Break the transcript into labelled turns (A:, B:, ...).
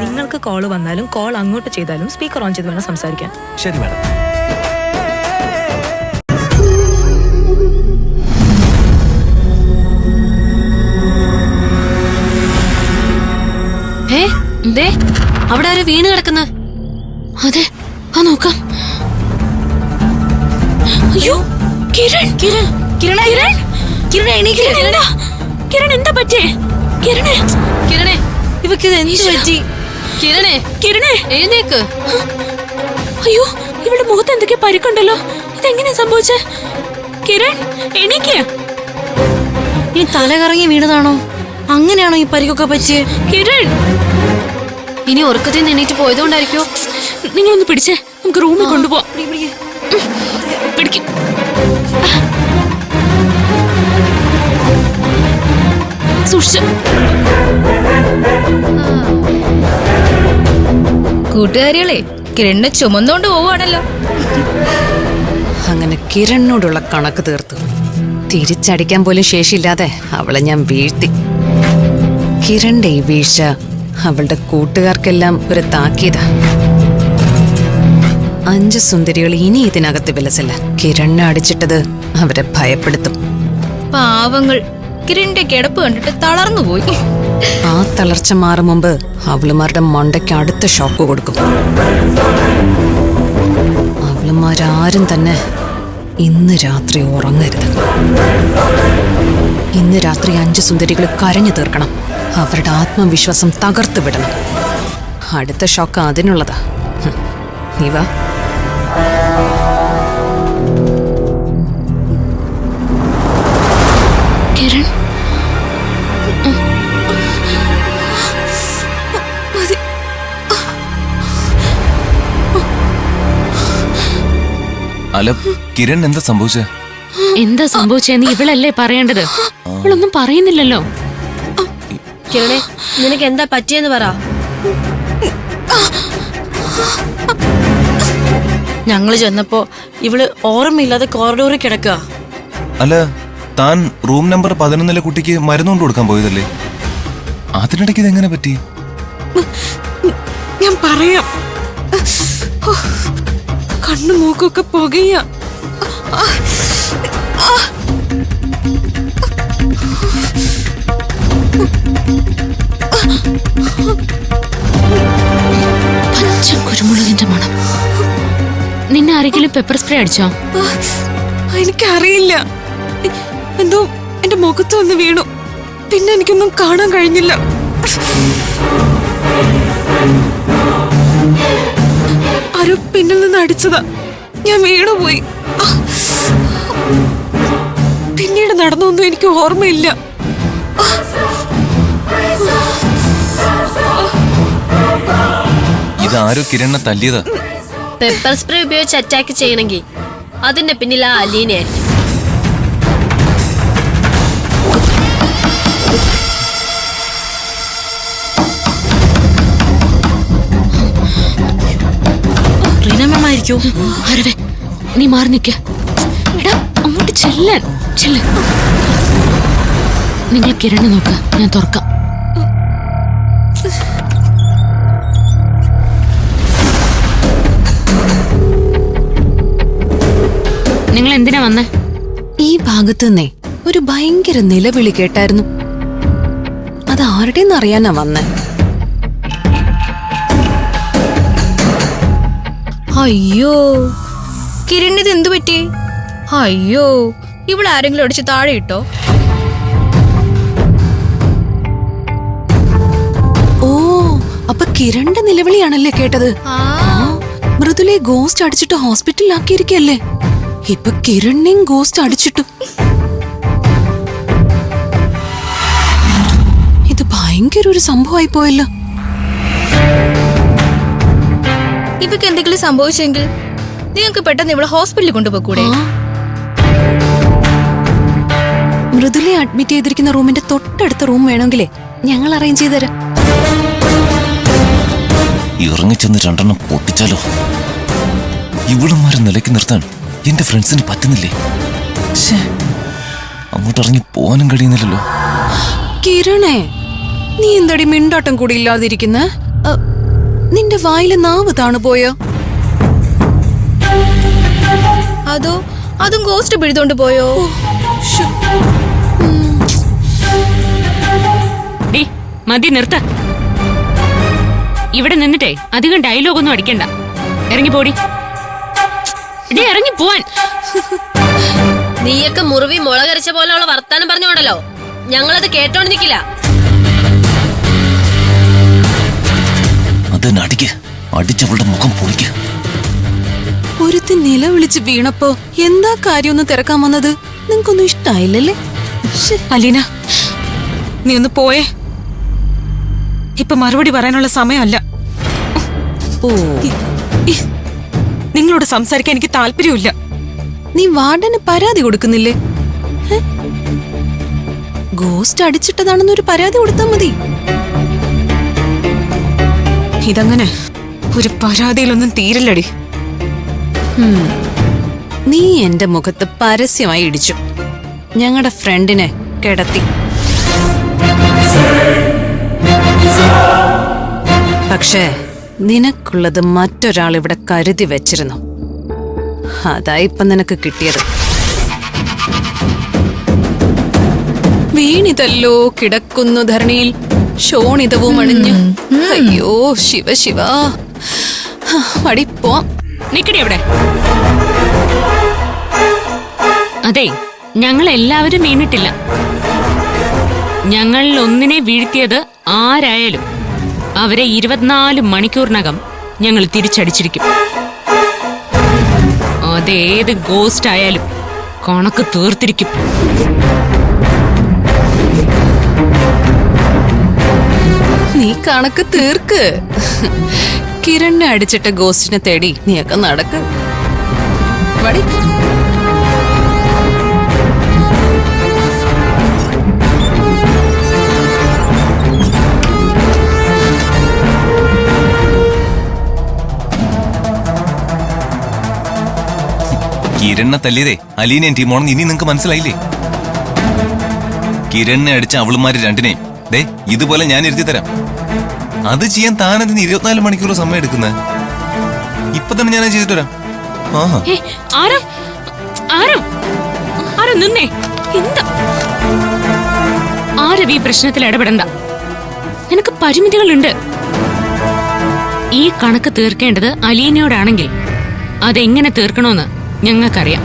A: നിങ്ങൾക്ക് കോള് വന്നാലും കോൾ അങ്ങോട്ട് ചെയ്താലും സ്പീക്കർ ഓൺ ചെയ്ത് വേണം സംസാരിക്കാൻ.
B: ശരി മാഡം.
C: അവിടെ ആരോ വീണ് കിടക്കുന്ന. അതെ, ആ നോക്കാം. അയ്യോ, കിരൺ കിരൺ കിരണ കിരൺ കിരണ എണീക്ക്. കിരൺ എന്താ പറ്റേ? കിരണേ കിരണേ, ഇവക്ക് എന്ത് പറ്റി? കിരണേ കിരണേ എഴുന്നേക്ക്. അയ്യോ, ഇവളുടെ മുഖത്ത് എന്തൊക്കെ പരിക്കുണ്ടല്ലോ. ഇതെങ്ങനെയാ സംഭവിച്ചേ? കിരൺ എണീക്ക്. ഈ തല കറങ്ങി വീണതാണോ? അങ്ങനെയാണോ ഈ പരിക്കൊക്കെ പറ്റിയേ? കിരൺ ഇനി ഉറക്കത്തിൽ നിന്നിട്ട് പോയതുകൊണ്ടായിരിക്കോ? നിങ്ങളൊന്ന് പിടിച്ചേ, നമുക്ക് റൂമിൽ കൊണ്ടുപോവാം. പിടിക്കും. സൂക്ഷിച്ച്.
D: കൂട്ടുകാരികളെ, കിരണിനെ ചുമന്നോണ്ട് പോവാണല്ലോ.
E: അങ്ങനെ കിരണിനോടുള്ള കണക്ക് തീർത്തു. തിരിച്ചടിക്കാൻ പോലും ശേഷിയില്ലാതെ അവളെ ഞാൻ വീഴ്ത്തി. കിരണിന്റെ ഈ വീഴ്ച അവളുടെ കൂട്ടുകാർക്കെല്ലാം ഒരു താക്കീതാ. 5 സുന്ദരികൾ ഇനി ഇതിനകത്ത് വിലസില്ല. കിരണിനെ അടിച്ചിട്ടത് അവരെ ഭയപ്പെടുത്തും.
D: പാവങ്ങൾ കിരണിന്റെ കിടപ്പ് കണ്ടിട്ട് തളർന്നുപോയി.
E: ആ തളർച്ച മാറും മുമ്പ് അവളുമാരുടെ മണ്ടയ്ക്ക് അടുത്ത ഷോക്ക് കൊടുക്കും. അവളുമാരാരും തന്നെ ഇന്ന് രാത്രി ഉറങ്ങരുത്. ഇന്ന് രാത്രി 5 സുന്ദരികൾ കരഞ്ഞു തീർക്കണം. അവരുടെ ആത്മവിശ്വാസം തകർത്തു വിടണം. അടുത്ത ഷോക്ക് അതിനുള്ളതാ. നീ വാ.
C: കിരൺ
B: അല്ല, കിരൺ എന്താ സംഭവിച്ചേ?
C: എന്താ സംഭവിച്ചെന്ന് ഇവളല്ലേ പറയേണ്ടത്? ഇവളൊന്നും പറയുന്നില്ലല്ലോ.
F: കിരണേ, നിനക്ക് എന്താ പറ്റിയെന്ന് പറ.
G: ഞങ്ങള് ചെന്നപ്പോ ഇവള് ഓർമ്മയില്ലാതെ കോറിഡോറിൽ കിടക്കുക.
B: അല്ല, താൻ റൂം നമ്പർ 11 കുട്ടിക്ക് മരുന്നുകൊണ്ട് കൊടുക്കാൻ പോയതല്ലേ? അതിനിടയ്ക്ക് ഇതെങ്ങനെ പറ്റി?
G: ഞാൻ പറയാം. കണ്ണു മൂക്കൊക്കെ പുകയ.
C: കുരുമുളകിന്റെ മണം. നിന്നെ ആരെങ്കിലും പെപ്പർ സ്പ്രേ അടിച്ചോ?
G: എനിക്കറിയില്ല. എന്തോ എന്റെ മുഖത്ത് വന്ന് വീണു. പിന്നെ എനിക്കൊന്നും കാണാൻ കഴിഞ്ഞില്ല. ആരോ പിന്നിൽ നിന്ന് അടിച്ചതാ. ഞാൻ വീണുപോയി. പിന്നീട് നടന്നൊന്നും എനിക്ക് ഓർമ്മയില്ല.
B: ഇതാരോ കിരണിനെ തല്ലിയതാ.
F: പെപ്പർ സ്പ്രേ ഉപയോഗിച്ച് അറ്റാക്ക് ചെയ്യണമെങ്കിൽ അതിന്റെ പിന്നിൽ ആ അലീനയായിരിക്കും.
C: ആരവേ, നീ മാറി നിക്ക. എടാ, അങ്ങോട്ട് ചെല്ലാൻ. ചെല്ല്. നിങ്ങൾ കിരണ് നോക്ക, ഞാൻ തുറക്കാം. നിങ്ങൾ എന്തിനാ വന്നേ?
E: ഈ ഭാഗത്ത് നിന്നേ ഒരു ഭയങ്കര നിലവിളി കേട്ടായിരുന്നു. അത് ആരുടെന്ന് അറിയാനാ വന്നേ.
D: അയ്യോ, കിരണിത് എന്തു പറ്റി? അയ്യോ, ഇവളാരെങ്കിലും അടിച്ച് താഴെ ഇട്ടോ?
E: ഓ, അപ്പൊ കിരണിന്റെ നിലവിളിയാണല്ലേ കേട്ടത്? മൃദുലെ ഗോസ്റ്റ് അടിച്ചിട്ട് ഹോസ്പിറ്റലിലാക്കിയിരിക്കല്ലേ. ഇപ്പൊ കിരണിനെയും ഗോസ്റ്റ് അടിച്ചിട്ടു. ഇത് ഭയങ്കര ഒരു സംഭവമായി പോയല്ലോ.
D: ഇവക്ക് എന്തെങ്കിലും സംഭവിച്ചെങ്കിൽ നിങ്ങൾക്ക് പെട്ടെന്ന് ഇവിടെ ഹോസ്പിറ്റലിൽ കൊണ്ടുപോകൂടെ?
E: മൃദുലെ അഡ്മിറ്റ് ചെയ്തിരിക്കുന്ന റൂമിന്റെ തൊട്ടടുത്ത റൂം വേണമെങ്കിലേ ഞങ്ങൾ അറേഞ്ച് ചെയ്ത് തരാം.
B: ഇറങ്ങിച്ചെന്ന് 2 പൊട്ടിച്ചാലോ? ഇവിടുമാരെ നിലയ്ക്ക് നിർത്താൻ എന്റെ ഫ്രണ്ട്സിന് പറ്റുന്നില്ലേ? അങ്ങോട്ട് ഇറങ്ങി പോകാനും കഴിയുന്നില്ലല്ലോ.
E: കിരണേ, നീ എന്തടി മിണ്ടാട്ടം കൂടി ഇല്ലാതിരിക്കുന്ന? നിന്റെ വായിലെ നാവ് താണുപോയോ?
D: അതോ അതും ഗോസ്റ്റ് പിഴുതോണ്ട് പോയോ?
C: ഡി മതി നിർത്ത. ഇവിടെ നിന്നിട്ടേ അധികം ഡയലോഗൊന്നും അടിക്കണ്ട. ഇറങ്ങി പോടി. ഡി ഇറങ്ങി പോവാൻ.
F: നീയൊക്കെ മുറിവി മുളകരച്ച പോലെയുള്ള വർത്താനം പറഞ്ഞോണ്ടല്ലോ, ഞങ്ങളത് കേട്ടോണ്ട് നിക്കില്ല.
B: അത് അടിക്ക്, അടിച്ചവളുടെ മുഖം പൊളിക്ക്.
E: ഒരുത്തി നിലവിളിച്ച് വീണപ്പോ എന്താ കാര്യമൊന്നും തിരക്കാൻ വന്നത്? നിങ്ങൾക്കൊന്നും ഇഷ്ടായില്ലല്ലേ?
G: അലീന, നീ ഒന്ന് പോയേ. ഇപ്പൊ മറുപടി പറയാനുള്ള സമയമല്ല.
E: ഓ,
G: നിങ്ങളോട് സംസാരിക്കാൻ എനിക്ക് താല്പര്യമില്ല.
E: നീ വാർഡന് പരാതി കൊടുക്കുന്നില്ലേ? ഗോസ്റ്റ് അടിച്ചിട്ടതാണെന്നൊരു പരാതി കൊടുത്താൽ മതി.
G: ഇതങ്ങനെ ഒരു പരാതിയിലൊന്നും തീരില്ലടി.
E: നീ എന്റെ മുഖത്ത് പരസ്യമായി ഇടിച്ചു. ഞങ്ങളുടെ ഫ്രണ്ടിനെ കിടത്തി. പക്ഷേ നിനക്കുള്ളത് മറ്റൊരാൾ ഇവിടെ കരുതി വെച്ചിരുന്നു. അതായിപ്പം നിനക്ക് കിട്ടിയത്. വീണിതല്ലോ കിടക്കുന്നു ധരണിയിൽ ശോണിതവും അണിഞ്ഞു. അയ്യോ ശിവ ശിവ. പോ.
C: നിക്കടി അവിടെ. അതെ, ഞങ്ങൾ എല്ലാവരും വീണിട്ടില്ല. ഞങ്ങളിൽ ഒന്നിനെ വീഴ്ത്തിയത് ആരായാലും അവരെ 24 മണിക്കൂറിനകം ഞങ്ങൾ തിരിച്ചടിച്ചിരിക്കും. അതേത് ഗോസ്റ്റ് ആയാലും കണക്ക് തീർത്തിരിക്കും.
E: നീ കണക്ക് തീർക്ക്. കിരണിനെ അടിച്ചിട്ട ഗോസ്റ്റിനെ തേടി നീയൊക്കെ നടക്ക്. വടി.
B: കിരണിനെ തല്ലിയതേ അലീനയും ടീമോണെന്ന് ഇനി നിങ്ങക്ക് മനസ്സിലായില്ലേ? കിരണിനെ അടിച്ച അവളുമാര് രണ്ടിനെയും ദേ ഇതുപോലെ ഞാൻ ഇരുത്തി തരാം. അത് ചെയ്യാൻ താനതിന് 24 മണിക്കൂർ സമയം എടുക്കുന്നത്. ഇപ്പൊ തന്നെ ഞാൻ ചെയ്തിട്ട് വരാം.
C: നിന്നേ. എന്താ ആരും ഈ പ്രശ്നത്തിൽ ഇടപെടണ്ട. നിനക്ക് പരിമിതികളുണ്ട്. ഈ കണക്ക് തീർക്കേണ്ടത് അലീനയോടാണെങ്കിൽ അതെങ്ങനെ തീർക്കണോന്ന് ഞങ്ങൾക്കറിയാം.